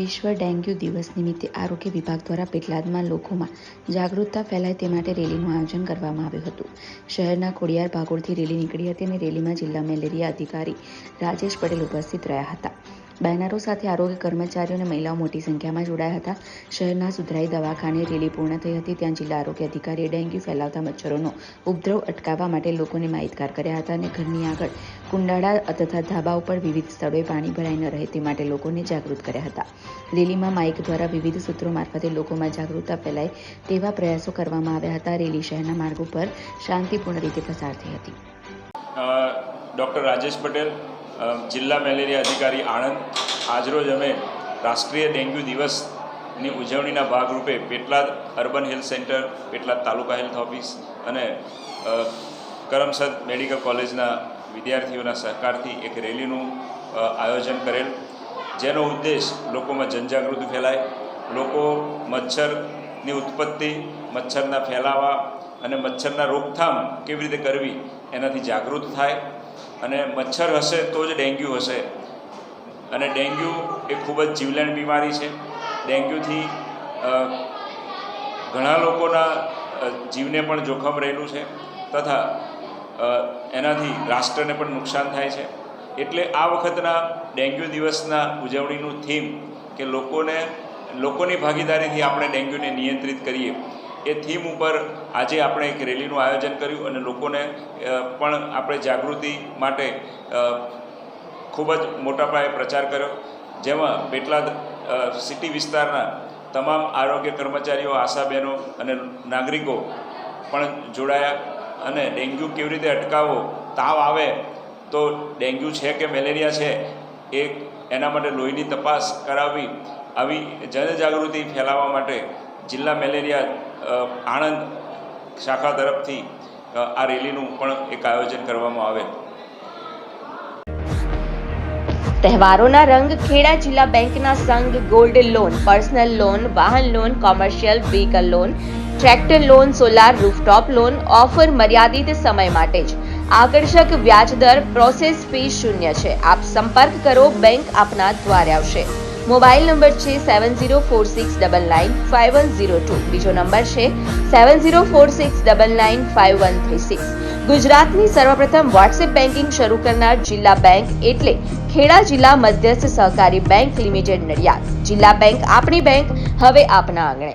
વિશ્વ ડેન્ગ્યુ દિવસ નિમિત્તે આરોગ્ય વિભાગ દ્વારા પેટલાદમાં લોકોમાં જાગૃતતા ફેલાય તે માટે રેલીનું આયોજન કરવામાં આવ્યું હતું. શહેરના ખોડિયાર ભાગોળથી રેલી નીકળી હતી અને રેલીમાં જિલ્લા મેલેરિયા અધિકારી રાજેશ પટેલ ઉપસ્થિત રહ્યા હતા. બેનરો સાથે આરોગ્ય કર્મચારીઓ અને મહિલાઓ મોટી સંખ્યામાં જોડાયા હતા. શહેરના સુધરાઈ દવાખાને રેલી પૂર્ણ થઈ હતી. ત્યાં જિલ્લા આરોગ્ય અધિકારીએ ડેન્ગ્યુ ફેલાવતા મચ્છરોનો ઉપદ્રવ અટકાવવા માટે લોકોને માહિતગાર કર્યા હતા અને ઘરની આગળ કુંડાળા તથા ધાબા ઉપર વિવિધ સ્થળોએ પાણી ભરાઈ ન રહે તે માટે લોકોને જાગૃત કર્યા હતા. રેલીમાં માઇક દ્વારા વિવિધ સૂત્રો મારફતે લોકોમાં જાગૃતતા ફેલાય તેવા પ્રયાસો કરવામાં આવ્યા હતા. રેલી શહેરના માર્ગો પર શાંતિપૂર્ણ રીતે પસાર થઈ હતી. ડૉક્ટર રાજેશ પટેલ, જિલ્લા મેલેરિયા અધિકારી આણંદ. આજરોજ અમે રાષ્ટ્રીય ડેન્ગ્યુ દિવસની ઉજવણીના ભાગરૂપે Petlad urban health centre, Petlad taluka health office અને કરમસદ મેડિકલ કોલેજના વિદ્યાર્થીઓના સહકારથી એક રેલીનું આયોજન કરેલ, જેનો ઉદ્દેશ લોકોમાં જનજાગૃતિ ફેલાય, લોકો મચ્છરની ઉત્પત્તિ, મચ્છરના ફેલાવા અને મચ્છરના રોકથામ કેવી રીતે કરવી એનાથી જાગૃત થાય. અને મચ્છર હશે તો જ ડેન્ગ્યુ હશે. અને ડેન્ગ્યુ એ ખૂબ જ જીવલેણ બીમારી છે. ડેન્ગ્યુથી ઘણા લોકોના જીવને પણ જોખમ રહેલું છે તથા એનાથી રાષ્ટ્રને પણ નુકસાન થાય છે. એટલે આ વખતના ડેન્ગ્યુ દિવસના ઉજવણીનું થીમ કે લોકોની ભાગીદારીથી આપણે ડેન્ગ્યુને નિયંત્રિત કરીએ, એ થીમ ઉપર આજે આપણે એક રેલીનું આયોજન કર્યું અને લોકોને પણ આપણે જાગૃતિ માટે ખૂબ જ મોટા પાયે પ્રચાર કર્યો, જેમાં પેટલાદ સિટી વિસ્તારના તમામ આરોગ્ય કર્મચારીઓ, આશા બહેનો અને નાગરિકો પણ જોડાયા. અને ડેન્ગ્યુ કેવી રીતે અટકાવવો, તાવ આવે તો ડેન્ગ્યુ છે કે મેલેરિયા છે એના માટે લોહીની તપાસ કરાવવી, આવી જનજાગૃતિ ફેલાવવા માટે જિલ્લા મેલેરિયા આણંદ શાખા તરફથી આ રેલીનું પણ એક આયોજન કરવામાં આવેલ. તહેવારોના રંગ ખેડા જિલ્લા બેંકના સંઘ ગોલ્ડ લોન, પર્સનલ લોન, વાહન loan, commercial vehicle loan, tractor loan, solar rooftop loan offer મર્યાદિત સમય માટે જ. આકર્ષક વ્યાજ દર, પ્રોસેસ ફી શૂન્ય છે. આપ સંપર્ક કરો, બેંક આપના દ્વારે આવશે. મોબાઈલ નંબર છે 7046995102. બીજો નંબર છે 7046995136. ગુજરાતની સર્વપ્રથમ વોટ્સએપ બેન્કિંગ શરૂ કરનાર જિલ્લા બેંક એટલે ખેડા જિલ્લા મધ્યસ્થ સહકારી બેંક લિમિટેડ, નડિયાદ. જિલ્લા બેંક, આપણી બેંક, હવે આપના આંગણે.